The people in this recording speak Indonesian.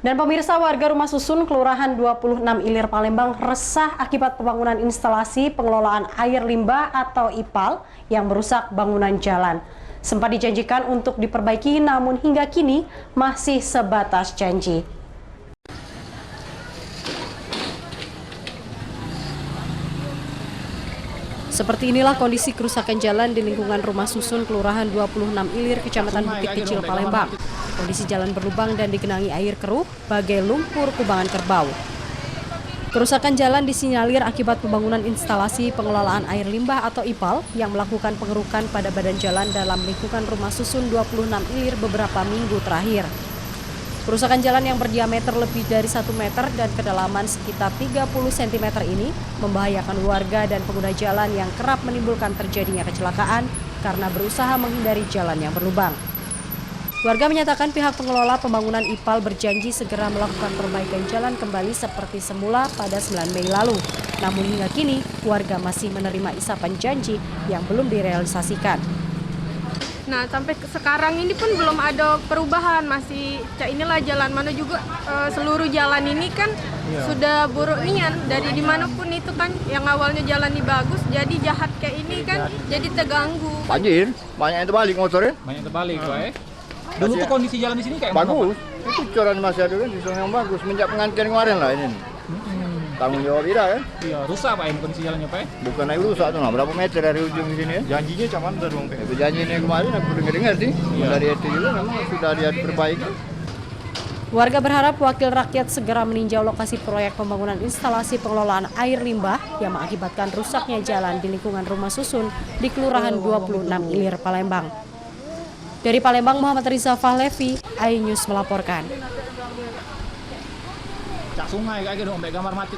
Dan pemirsa, warga Rumah Susun Kelurahan 26 Ilir Palembang resah akibat pembangunan instalasi pengelolaan air limbah atau IPAL yang merusak bangunan jalan. Sempat dijanjikan untuk diperbaiki, namun hingga kini masih sebatas janji. Seperti inilah kondisi kerusakan jalan di lingkungan Rumah Susun Kelurahan 26 Ilir, Kecamatan Bukit Kecil, Palembang. Kondisi jalan berlubang dan digenangi air keruh, bagai lumpur kubangan kerbau. Kerusakan jalan disinyalir akibat pembangunan instalasi pengelolaan air limbah atau IPAL yang melakukan pengerukan pada badan jalan dalam lingkungan Rumah Susun 26 Ilir beberapa minggu terakhir. Kerusakan jalan yang berdiameter lebih dari 1 meter dan kedalaman sekitar 30 cm ini membahayakan warga dan pengguna jalan yang kerap menimbulkan terjadinya kecelakaan karena berusaha menghindari jalan yang berlubang. Warga menyatakan pihak pengelola pembangunan IPAL berjanji segera melakukan perbaikan jalan kembali seperti semula pada 9 Mei lalu. Namun hingga kini warga masih menerima isapan janji yang belum direalisasikan. Nah, sampai sekarang ini pun belum ada perubahan, masih inilah jalan mana juga seluruh jalan ini kan sudah buruk nian dari dimanapun itu kan, yang awalnya jalan ini bagus jadi jahat kayak ini kan, jadi terganggu. Banjir, banyak yang terbalik motornya. Banyak terbalik, Dulu tuh kondisi jalan di sini kayak bagus. Itu coran masih ada kan, sistem yang bagus. Semenjak pengantian kemarin lah ini. Tanggung jawab tidak kan? Iya, rusak Pak ini kondisi jalannya Pak. Bukan naik rusak tuh, berapa meter dari ujung ke sini ya? Janjinya cuman dari Bang P. Itu janjinya kemarin aku dengar sih. Dari itu juga memang sudah diperbaiki. Warga berharap wakil rakyat segera meninjau lokasi proyek pembangunan instalasi pengelolaan air limbah yang mengakibatkan rusaknya jalan di lingkungan Rumah Susun di Kelurahan 26 Ilir, Palembang. Dari Palembang, Muhammad Riza Fahlevi, iNews melaporkan. Cak sungai kayak gitu, sampai gambar mati.